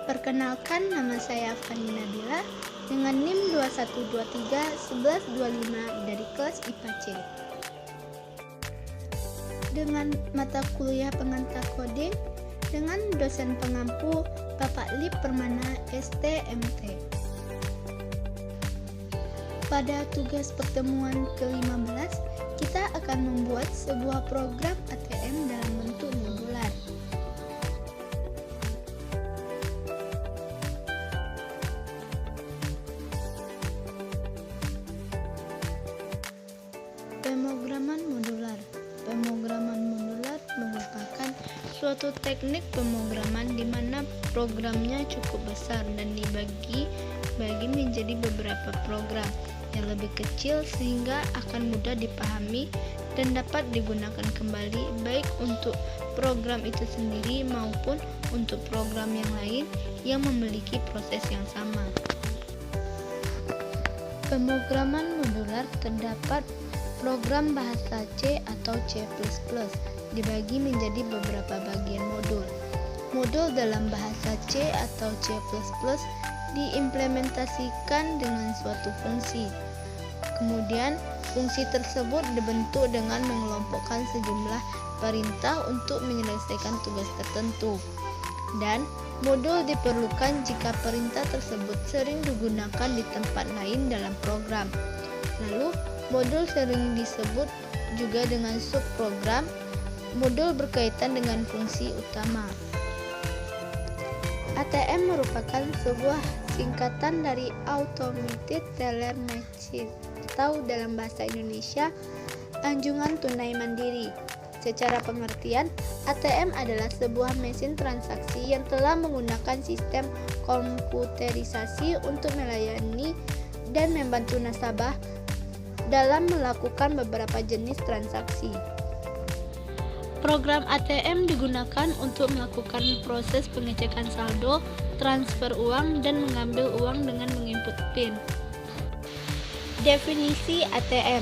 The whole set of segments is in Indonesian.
Perkenalkan, nama saya Fani Nabila dengan NIM 21231125 dari kelas IPA C. Dengan mata kuliah pengantar coding dengan dosen pengampu Bapak Lip Permana STMT. Pada tugas pertemuan ke-15, kita akan membuat sebuah program ATM dalam bentuk modular. Pemrograman modular. Pemrograman modular merupakan suatu teknik pemrograman di mana programnya cukup besar dan dibagi menjadi beberapa program yang lebih kecil sehingga akan mudah dipahami dan dapat digunakan kembali baik untuk program itu sendiri maupun untuk program yang lain yang memiliki proses yang sama. Pemrograman modular terdapat program bahasa C atau C++ dibagi menjadi beberapa bagian modul. Modul dalam bahasa C atau C++ diimplementasikan dengan suatu fungsi. Kemudian, fungsi tersebut dibentuk dengan mengelompokkan sejumlah perintah untuk menyelesaikan tugas tertentu. Dan modul diperlukan jika perintah tersebut sering digunakan di tempat lain dalam program. Lalu, modul sering disebut juga dengan subprogram. Modul berkaitan dengan fungsi utama. ATM merupakan sebuah singkatan dari Automated Teller Machine atau dalam bahasa Indonesia, anjungan tunai mandiri. Secara pengertian, ATM adalah sebuah mesin transaksi yang telah menggunakan sistem komputerisasi untuk melayani dan membantu nasabah dalam melakukan beberapa jenis transaksi. Program ATM digunakan untuk melakukan proses pengecekan saldo, transfer uang, dan mengambil uang dengan menginput PIN. Definisi ATM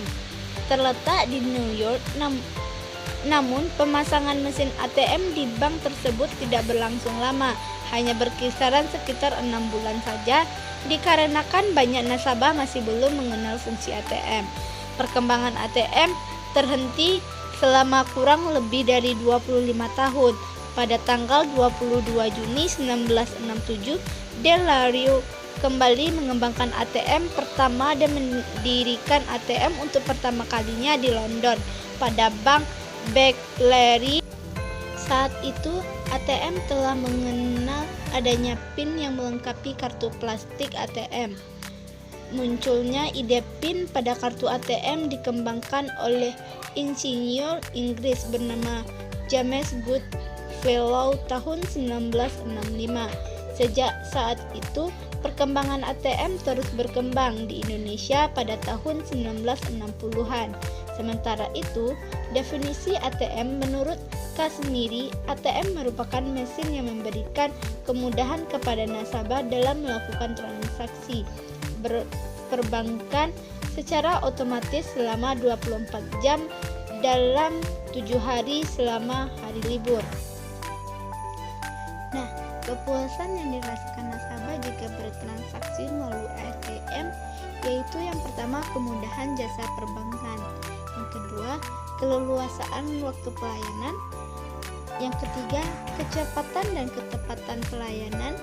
terletak di New York, namun pemasangan mesin ATM di bank tersebut tidak berlangsung lama, hanya berkisaran sekitar 6 bulan saja, dikarenakan banyak nasabah masih belum mengenal fungsi ATM. Perkembangan ATM terhenti selama kurang lebih dari 25 tahun. Pada tanggal 22 Juni 1967, Delario kembali mengembangkan ATM pertama dan mendirikan ATM untuk pertama kalinya di London pada Bank Barclays. Saat itu, ATM telah mengenal adanya PIN yang melengkapi kartu plastik ATM. Munculnya ide PIN pada kartu ATM dikembangkan oleh insinyur Inggris bernama James Goodfellow tahun 1965. Sejak saat itu, perkembangan ATM terus berkembang di Indonesia pada tahun 1960-an. Sementara itu, definisi ATM menurut Kashmiri, ATM merupakan mesin yang memberikan kemudahan kepada nasabah dalam melakukan transaksi perbankan secara otomatis selama 24 jam dalam 7 hari selama hari libur. Nah, kepuasan yang dirasakan nasabah jika bertransaksi melalui ATM yaitu yang pertama, kemudahan jasa perbankan, yang kedua, keleluasaan waktu pelayanan, yang ketiga, kecepatan dan ketepatan pelayanan,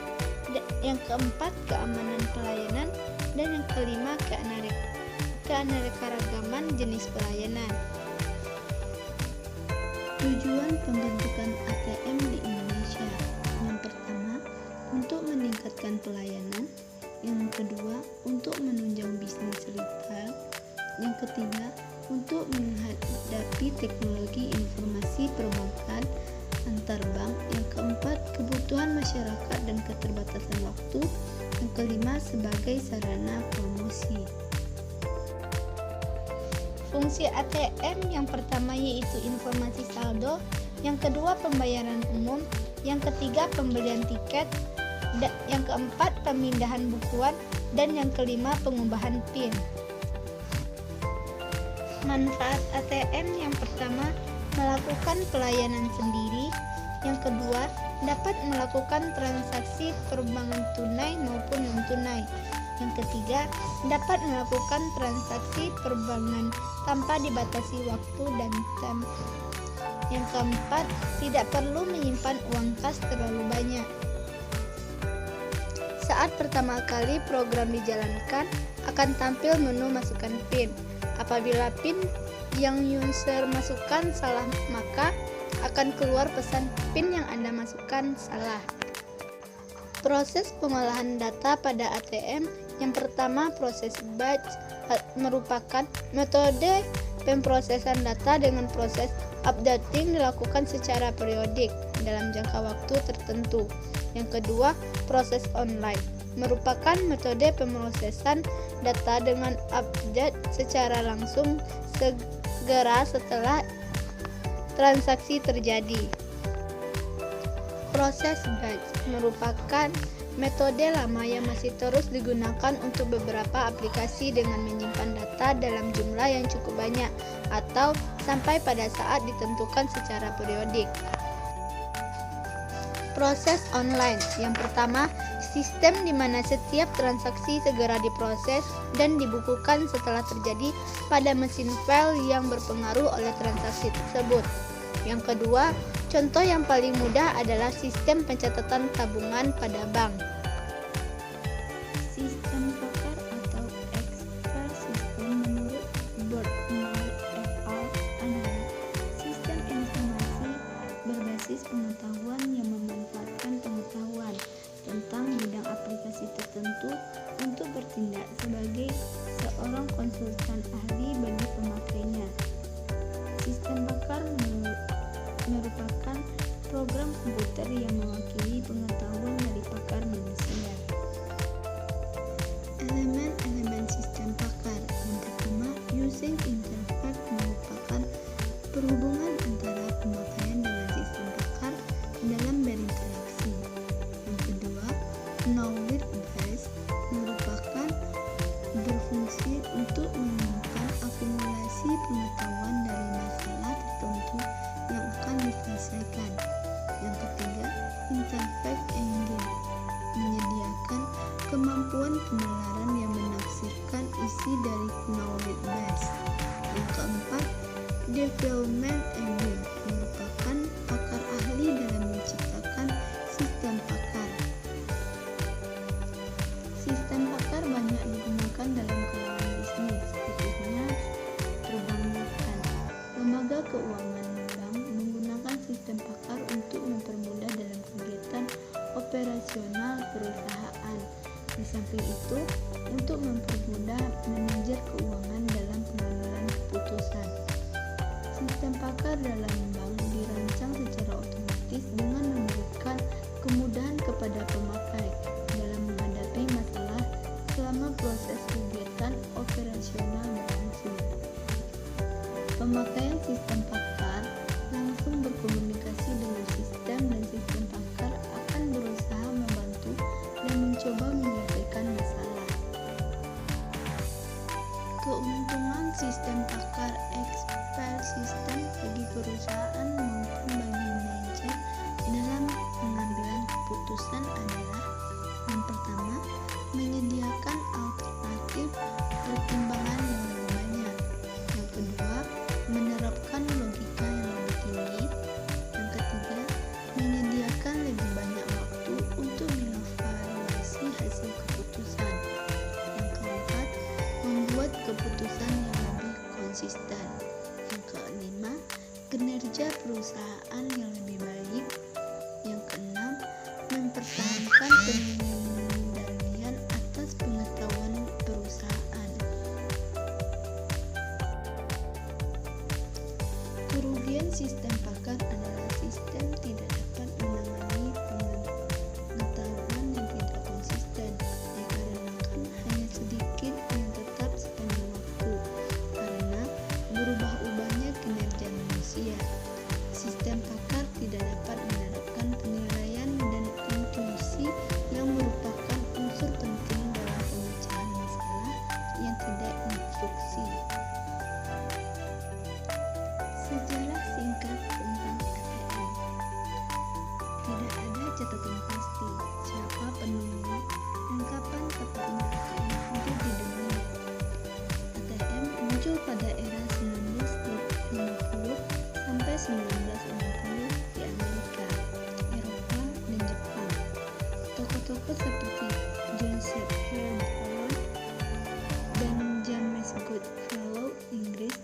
yang keempat, keamanan pelayanan, dan yang kelima, keanekaragaman jenis pelayanan. Tujuan pembentukan ATM di Indonesia: yang pertama, untuk meningkatkan pelayanan, yang kedua, untuk menunjang bisnis retail, yang ketiga, untuk menghadapi teknologi informasi perbankan antar bank, yang keempat, kebutuhan masyarakat dan keterbatasan waktu, yang kelima, sebagai sarana promosi. Fungsi ATM yang pertama yaitu informasi saldo, yang kedua pembayaran umum, yang ketiga pembelian tiket, yang keempat pemindahan bukuan, dan yang kelima pengubahan PIN. Manfaat ATM yang pertama, melakukan pelayanan sendiri. Yang kedua, dapat melakukan transaksi perbankan tunai maupun non-tunai. Yang ketiga, dapat melakukan transaksi perbankan tanpa dibatasi waktu dan jam. Yang keempat, tidak perlu menyimpan uang kas terlalu banyak. Saat pertama kali program dijalankan, akan tampil menu masukkan PIN. Apabila PIN yang user masukkan salah, maka akan keluar pesan PIN yang Anda masukkan salah. Proses pengolahan data pada ATM. Yang pertama, proses batch merupakan metode pemrosesan data dengan proses updating dilakukan secara periodik dalam jangka waktu tertentu. Yang kedua, proses online merupakan metode pemrosesan data dengan update secara langsung segera setelah transaksi terjadi. Proses batch merupakan metode lama yang masih terus digunakan untuk beberapa aplikasi dengan menyimpan data dalam jumlah yang cukup banyak atau sampai pada saat ditentukan secara periodik. Proses online. Yang pertama, sistem di mana setiap transaksi segera diproses dan dibukukan setelah terjadi pada mesin file yang berpengaruh oleh transaksi tersebut. Yang kedua, contoh yang paling mudah adalah sistem pencatatan tabungan pada bank. Sistem Packard atau Excel System menurut Bernard et al. Adalah sistem informasi berbasis pengetahuan yang memanfaatkan pengetahuan tentang bidang aplikasi tertentu untuk bertindak sebagai seorang konsultan ahli bagi pemakainya. Sistem Packard merupakan program komputer yang mewakili pengetahuan dari pakar manusia. Elemen-elemen sistem Packard. Yang pertama, using interface merupakan perhubungan antara pemakaian dengan sistem Packard dalam berinteraksi. Yang kedua, knowledge base merupakan berfungsi untuk menemukan akumulasi pengetahuan dari masalah tertentu yang akan diselesaikan. Yang ketiga, interface engine menyediakan kemampuan penalaran yang menafsirkan isi dari knowledge base. Yang keempat, development engine merupakan pakar ahli dalam menciptakan sistem Packard. Sistem Packard banyak digunakan dalam kalangan bisnis, khususnya perbankan. Lembaga keuangan bank menggunakan sistem Packard untuk mempermudah dalam kegiatan operasional perusahaan. Di samping itu, untuk mempermudah manajer keuangan dalam pengambilan keputusan. Sistem Packard dalam bank dirancang secara otomatis dengan memberikan kemudahan kepada pemakai dalam menghadapi masalah selama proses kegiatan operasional berlangsung. Pemakaian sistem Packard langsung berkomunikasi dengan sistem dan sistem Packard akan berusaha membantu dan mencoba menyelesaikan masalah. Keuntungan sistem Packard Excel System bagi perusahaan maupun bagi manajer dalam pengambilan keputusan adalah: yang pertama, menyediakan alternatif pertimbangan yang lebih banyak. Yang kedua, menerapkan logika yang lebih tinggi. Yang ketiga, menyediakan lebih banyak waktu untuk mengevaluasi hasil keputusan. Yang keempat, membuat keputusan yang lebih konsisten. Yang kelima, kinerja perusahaan yang lebih baik. Yang keenam, mempertahankan penilaian pada era 1950 sampai 1960 di Amerika, Eropa, dan Jepang. Tokoh-tokoh seperti Joseph Hardwell dan James Goodfellow Inggris,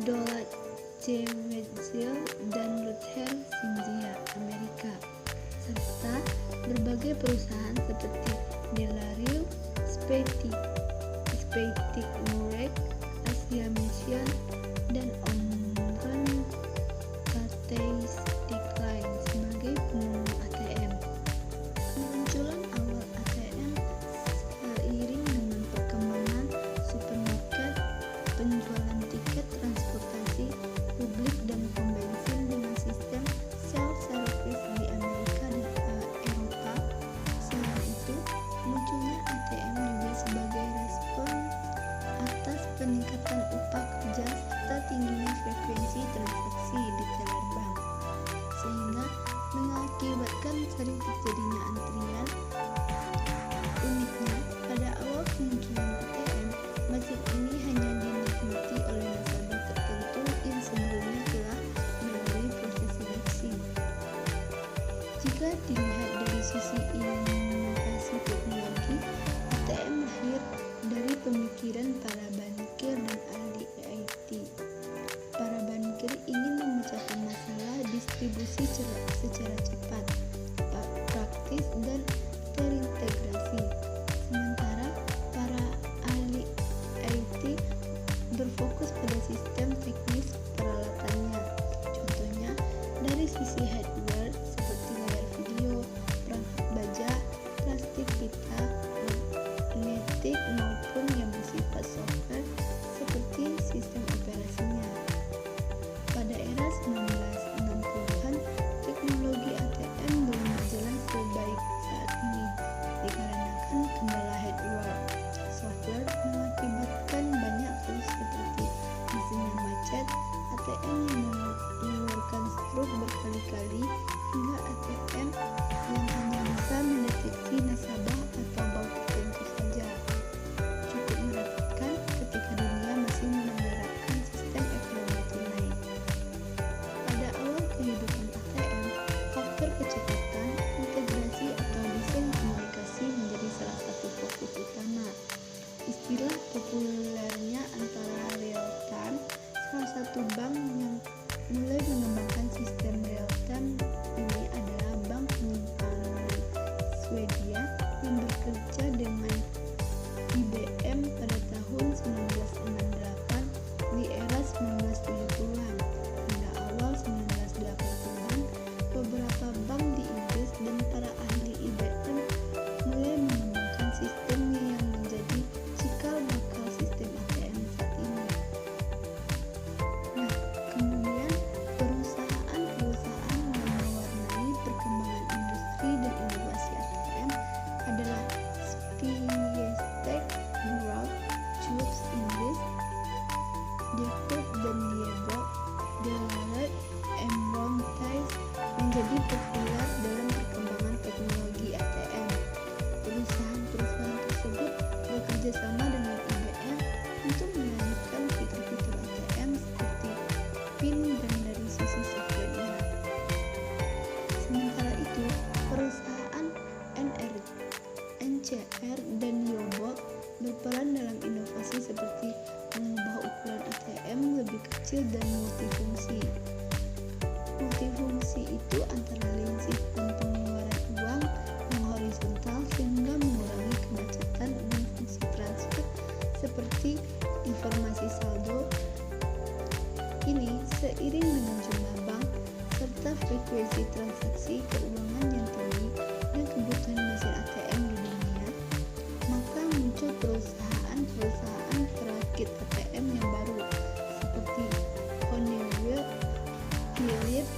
Donald J. Wetzel dan Luther Sinzia Amerika, serta berbagai perusahaan seperti Delario, Spetic Murek, Asia Mission, dan Omron Cathay sebagai penemu ATM. Kemunculan awal ATM seiring dengan perkembangan supermarket, penjualan tiket transportasi publik dan pom bensin dengan sistem self-service di Amerika dan Eropa. Selain itu, munculnya ATM juga sebagai respon atas peningkatan upah kerja serta tingginya frekuensi transaksi di teller bank, sehingga mengakibatkan sering terjadinya antrian. Uniknya, pada awal kemunculan ATM, mesin ini hanya dinikmati oleh nasabah tertentu yang sebelumnya telah melalui proses seleksi. Jika dilihat dari sisi inovasi teknologi, ATM lahir dari pemikiran para bankir dan ahli IT. Para bankir ingin memecahkan masalah distribusi secara cepat, praktis, dan terintegrasi. Sementara para ahli IT berfokus pada sistem teknis peralatannya. Contohnya, dari sisi hardware seperti layar video, perangkat baja, plastik pita, magnetik, maupun yang bersifat software seperti sistem operasinya. Pada era 1960-an, teknologi ATM belum berjalan sebaik saat ini dikarenakan kendala hardware. Software mengakibatkan banyak fungsi seperti mesin yang macet, ATM yang mengeluarkan stroke berkali-kali, hingga ATM yang hanya bisa mendeteksi nasabah atau bank tertentu saja. Cukup merepotkan ketika dunia masih menerapkan sistem ekonomi tunai. Pada awal kehidupan ATM, faktor kecepatan, integrasi atau desain komunikasi menjadi salah satu fokus utama. Istilah populernya antara real time, salah satu bank yang mulai mengembangkan sistem real time ini adalah bank penyimpanan Swedia yang bekerja dengan IBM pada tahun 1968 di era 1970-an. Hingga awal 1980-an, beberapa bank di Inggris dan para ahli IBM mulai mengembangkan sistemnya yang menjadi cikal bakal sistem ATM saat ini. Nah, kemudian perusahaan-perusahaan yang mewarnai perkembangan industri dan inovasi ATM adalah Spiestek, Burroughs, Chubbs Inggris, Jacobs dan Diebold, Delaret, Emron Ties menjadi populer dalam perkembangan teknologi ATM. Perusahaan-perusahaan tersebut bekerja sama dengan IBM untuk melahirkan fitur-fitur ATM seperti PIN dan dari sisi software-nya. Sementara itu, perusahaan NCR dan Diebold berperan dalam inovasi seperti mengubah ukuran ATM lebih kecil dan multifungsi. Multifungsi itu antara lain sistem pengeluaran uang yang horizontal sehingga mengurangi kemacetan dan fungsi transfer seperti informasi saldo. Ini seiring dengan jumlah bank serta frekuensi transaksi keuangan yang tinggi dan kebutuhan mesin ATM di dunia, maka muncul perusahaan-perusahaan perakit ATM yang baru seperti Honeywell, Philips,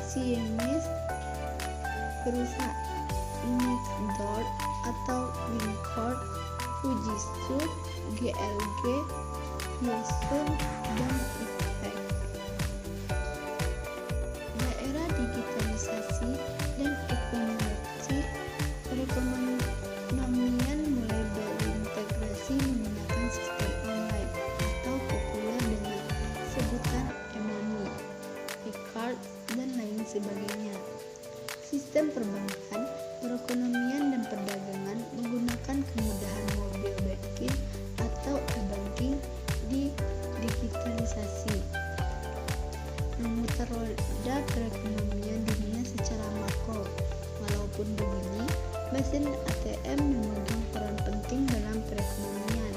Siemens, perusahaan Nixdorf atau Wincord, Fujitsu, GLG, Yesung, dan Effect. Daerah digitalisasi dan ekonomi, perekonomian mulai berubah Sistem perbankan, perekonomian dan perdagangan menggunakan kemudahan mobil banking atau e-banking di digitalisasi, memutar roda perekonomian dunia secara makro. Walaupun begini, mesin ATM memegang peran penting dalam perekonomian,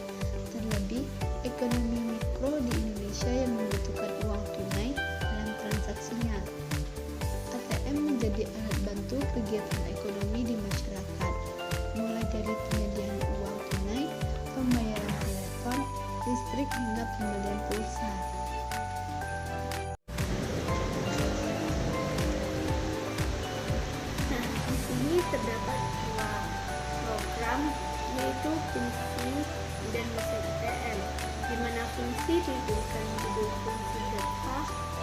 terlebih ekonomi mikro di Indonesia yang membutuhkan uang tunai dalam transaksinya. ATM menjadi alat bantu kegiatan ekonomi di masyarakat, mulai dari penyediaan uang tunai, pembayaran telepon, listrik hingga pembelian pulsa. Nah, di sini terdapat dua program, yaitu fungsi dan mesin ATM, di mana fungsi diberikan judul fungsi data,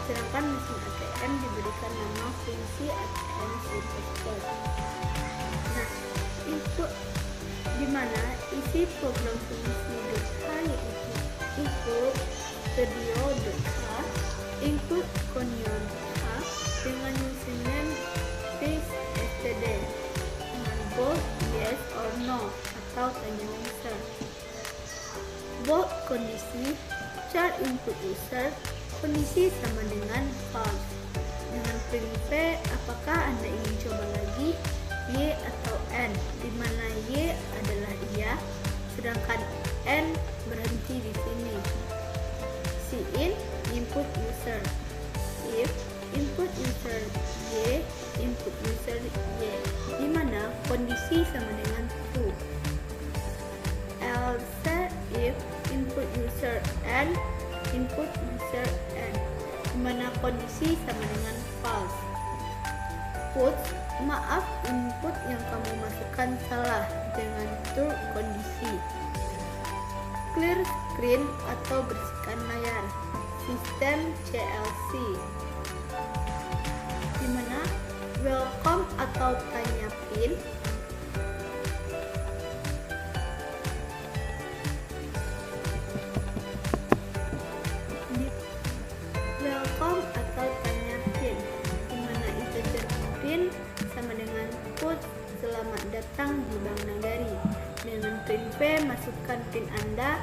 sedangkan mesin ATM diberikan nama fungsi ATM Super. Nah, input di mana isi program fungsi data yaitu input video data, input konyon data dengan username space std dengan bold yes or no atau tanya user. Bold kondisi char input user, kondisi sama dengan false. Dengan print V, apakah Anda ingin coba lagi Y atau N, di mana Y adalah iya, sedangkan N berhenti di sini. Cin input user, if input user Y, input user Y, di mana kondisi sama dengan true. Else if input user N, input user N, di mana kondisi sama dengan false. Put, maaf input yang kamu masukkan salah, dengan true kondisi. Clear screen atau bersihkan layar, sistem CLC, di mana welcome atau tanya PIN, welcome atau tanya PIN, di mana integer PIN sama dengan put selamat datang di Bank Nagari. Dengan print V, masukkan PIN Anda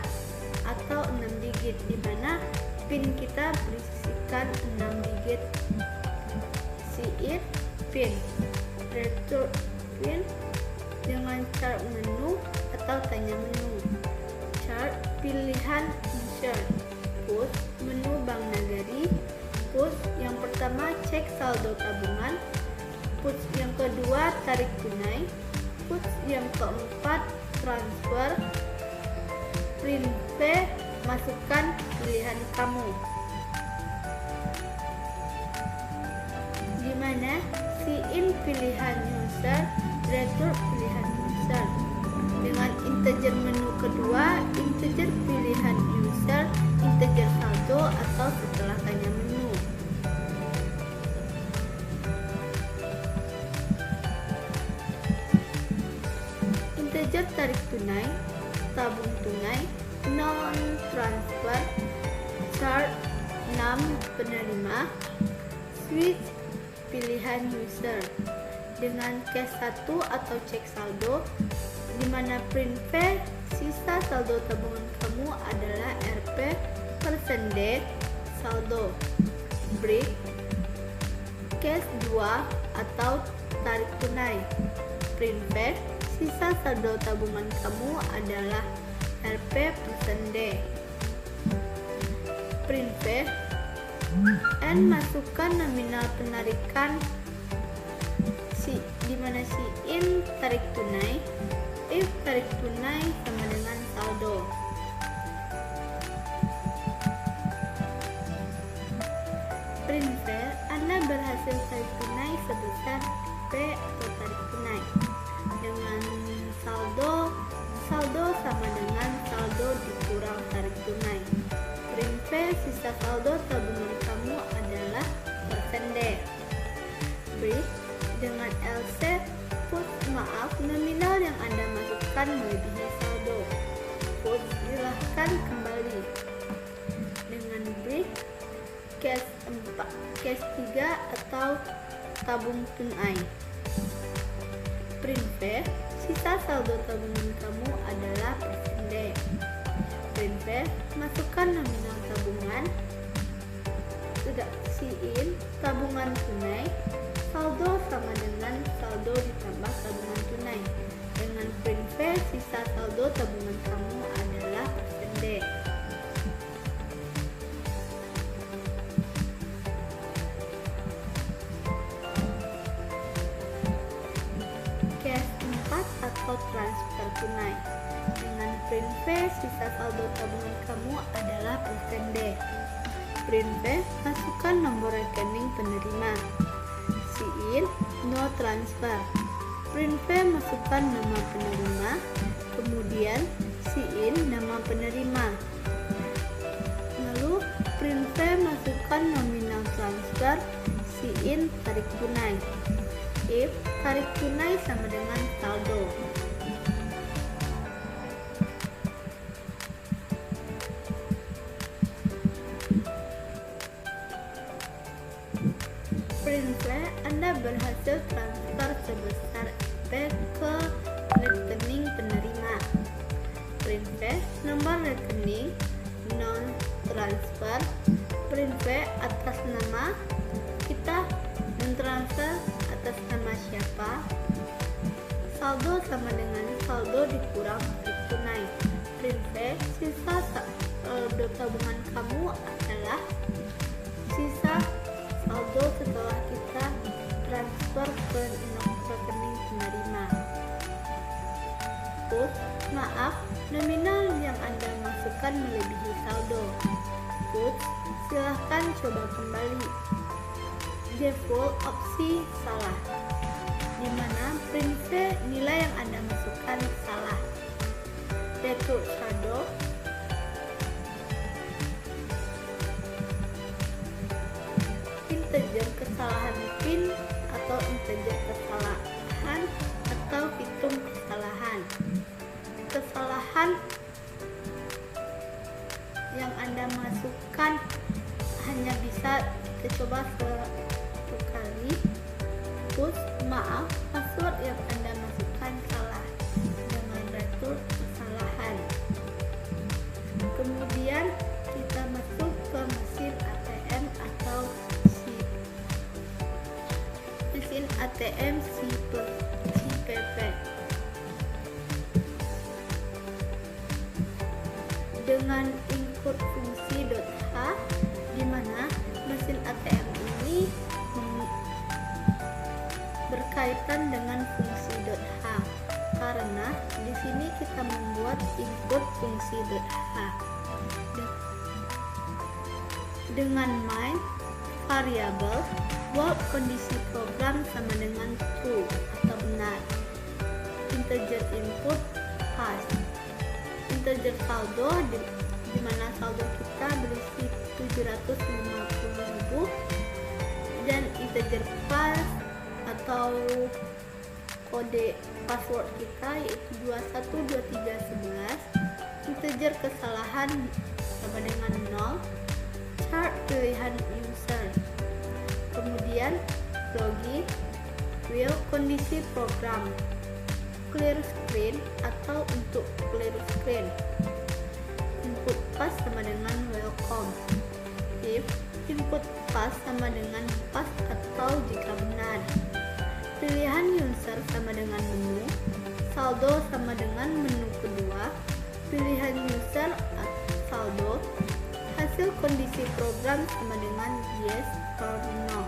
atau 6 digit, di mana PIN kita berisikan 6 digit. Cin PIN, return PIN dengan chart menu atau tanya menu. Chart pilihan insert, put menu Bank Nagari, put yang pertama cek saldo tabungan, put yang kedua tarik tunai, put yang keempat transfer. Print V, masukkan pilihan kamu, di mana Cin pilihan user, return pilihan user. Dengan integer menu kedua, integer pilihan user, integer saldo atau setelah tanya menu. Integer tarik tunai, tabung tunai, non transfer, chart 6 penerima, switch pilihan user. Dengan cash 1 atau cek saldo, di mana print V, sisa saldo tabungan kamu adalah Rp %D saldo. Break cash 2 atau tarik tunai, print V, sisa saldo tabungan kamu adalah Rp %D. Print V, N, masukkan nominal penarikan, di mana Cin tarik tunai, if tarik tunai sama dengan saldo. Print V, Anda berhasil tarik tunai sebesar P atau tarik tunai. Dengan saldo sama dengan saldo dikurang tarik tunai. Print V, sisa saldo tabungan kamu adalah %D. Break, dengan LC, put maaf nominal yang Anda masukkan melebihi saldo. Put silahkan kembali. Dengan break, cash 3 atau tabung tunai. Print V, sisa saldo tabungan kamu adalah % D. Print V, masukkan nominal tabungan. Siin tabungan tunai, saldo sama dengan saldo ditambah tabungan tunai. Dengan print V, sisa saldo tabungan kamu adalah % D. Cash 4 atau transfer tunai. Dengan print V, sisa saldo tabungan kamu adalah % D. Print V, masukkan nomor rekening penerima. Siin, no transfer. Print V, masukkan nama penerima, kemudian siin nama penerima. Lalu print V, masukkan nominal transfer, siin tarik tunai. If tarik tunai sama dengan saldo. Print V, Anda berhasil transfer sebesar P ke rekening penerima. Print V, nomor rekening non transfer. Print V atas nama kita mentransfer atas nama siapa. Saldo sama dengan saldo dikurang tarik tunai. Print V, sisa saldo tabungan kamu adalah sisa saldo setelah kita transfer ke rekening penerima. Maaf, nominal yang Anda masukkan melebihi saldo. Silahkan coba kembali. Default opsi salah, di mana print V nilai yang Anda masukkan salah. Return saldo. Integer kesalahan PIN atau integer kesalahan atau hitung kesalahan. Kesalahan yang Anda masukkan hanya bisa kita coba satu kali. Maaf, password yang Anda masukkan salah. Jangan return kesalahan. Kemudian kita masuk ke mesin ATM atau mesin ATM CPP. Dengan input fungsi .h, di mana mesin ATM ini berkaitan dengan fungsi .h, karena di sini kita membuat input fungsi .h dengan main variabel while kondisi program sama dengan true atau benar. Integer input pass. Integer saldo di mana saldo kita berisi 750.000 dan integer pass atau kode password kita yaitu 212311. Integer kesalahan sama dengan 0. Chart pilihan user. Kemudian login, real kondisi program, clear screen atau untuk clear screen. Input pass sama dengan welcome. If input pass sama dengan pass atau jika benar. Pilihan user sama dengan menu. Saldo sama dengan menu kedua. Pilihan user atau saldo. Hasil kondisi program sama dengan yes or no.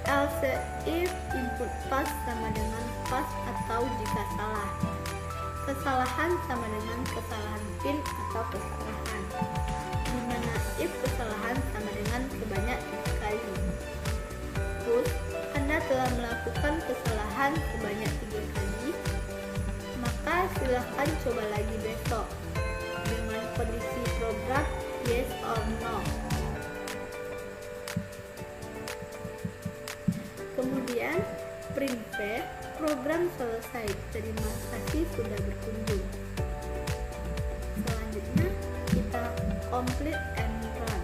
Else if input pass sama dengan pass atau jika salah. Kesalahan sama dengan kesalahan PIN atau kesalahan, di mana if kesalahan sama dengan sebanyak 3 kali. Anda telah melakukan kesalahan sebanyak 3 kali, maka silahkan coba lagi besok dengan kondisi program yes or no. Kemudian print V, program selesai. Terima kasih sudah berkunjung. Selanjutnya kita complete and run.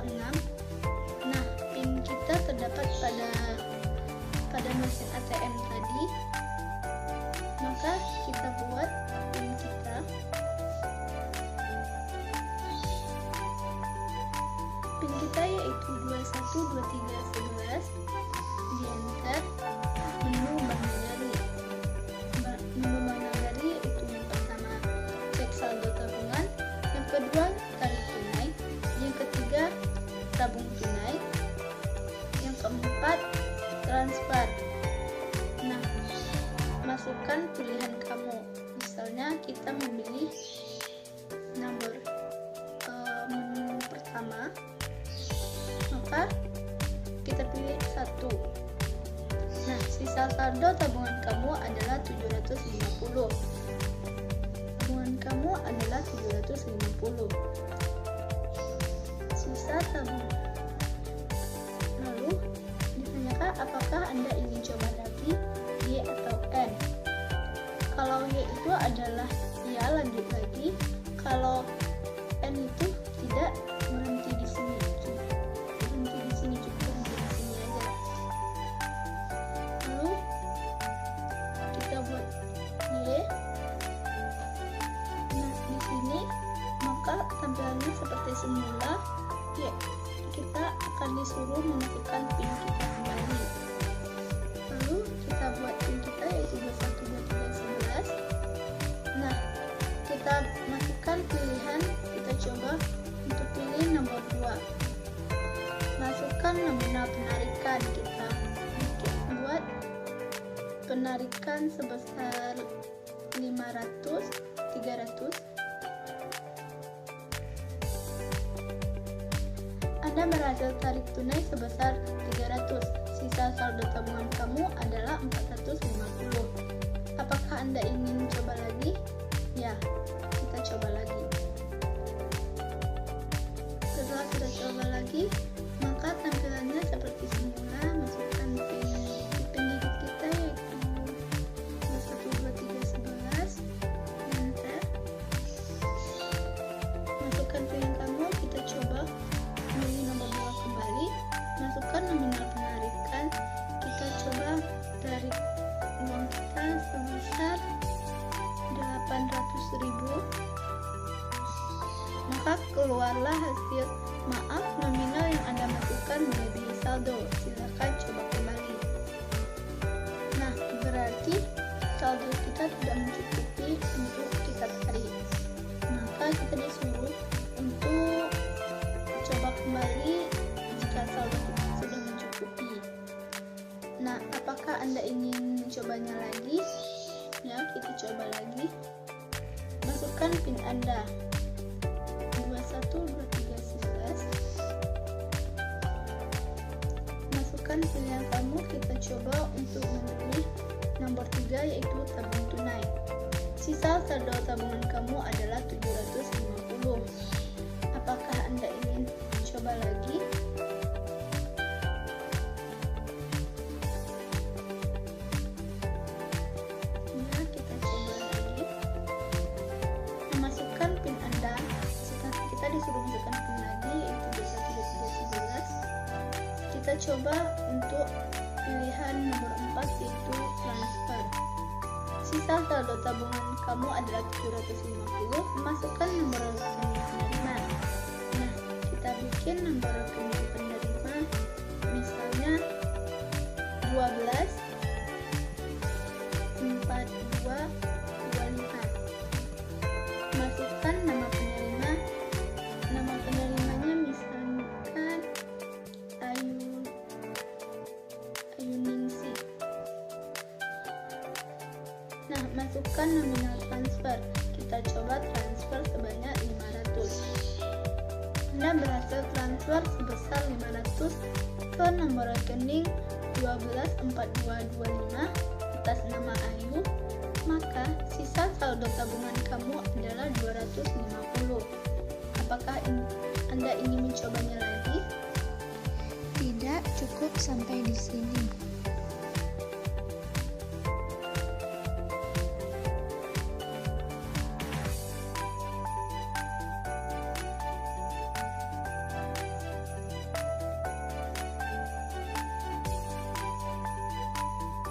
6. Nah, PIN kita terdapat pada mesin ATM tadi. Maka kita buat PIN kita. PIN kita yaitu 212311. Di enter. Menu Bank Nagari. Menu Bank Nagari yaitu yang pertama cek saldo tabungan, yang kedua tarik tunai, yang ketiga tabung tunai, yang keempat transfer. Nah, masukkan pilihan kamu. Misalnya kita memilih nomor menu pertama, maka kita pilih 1. Nah, sisa saldo tabungan kamu adalah 750. Tabungan kamu adalah 750. Sisa tabungan. Lalu ditanyakan apakah Anda ingin coba lagi Y atau N. Kalau Y itu adalah ya lanjut lagi. Kalau N itu tidak, berhenti di sini. Berhenti di sini cukup berhenti di sini aja. Lalu kita buat Y. Nah, di sini maka tampilannya seperti semula. Ya, kita akan disuruh memasukkan PIN kita kembali. Lalu kita buat PIN kita yaitu 212311. Nah, kita masukkan pilihan, kita coba untuk pilih nomor 2. Masukkan nominal penarikan, kita buat penarikan sebesar 500, 300. Anda berhasil tarik tunai sebesar 300. Sisa saldo tabungan kamu adalah 450. Apakah Anda ingin coba lagi? Ya, kita coba lagi. Setelah kita coba lagi, maka tampilannya seperti semula. Masukkan PIN digit kita yaitu 212311. Enter. Masukkan pilihan kamu, kita coba pilih nomor 2 kembali. Masukkan nominal penarikan, kita coba tarik uang kita sebesar 800.000. Maka keluarlah hasil. Maaf, nominal yang Anda masukkan melebihi saldo. Silakan coba kembali. Nah, berarti saldo kita tidak mencukupi untuk kita tarik. Maka kita disuruh untuk coba kembali jika saldo kita sudah mencukupi. Nah, apakah Anda ingin mencobanya lagi? Ya, kita coba lagi. Masukkan PIN Anda 212311. Masukkan pilihan kamu, kita coba untuk memilih nomor 3 yaitu tabung tunai. Sisa saldo tabungan kamu adalah 750. Apakah Anda ingin coba lagi? Ya, kita coba lagi. Memasukkan PIN Anda. Kita disuruh masukkan PIN lagi yaitu 212311. Kita coba untuk pilihan nomor 4 yaitu transfer. Sisa saldo tabungan kamu adalah 750. Masukkan nomor rekening penerima. Nah, kita bikin nomor rekening penerima misalnya 12 4225. Masukkan nama penerima. Nama penerimanya misalkan Ayuningsi. Nah, masukkan nominal transfer. Kita coba transfer sebanyak 500. Anda berhasil transfer sebesar 500 ke nomor rekening 124225 atas nama Ayu. Maka sisa saldo tabungan kamu adalah 250. Apakah Anda ingin mencobanya lagi? Tidak, cukup sampai di sini.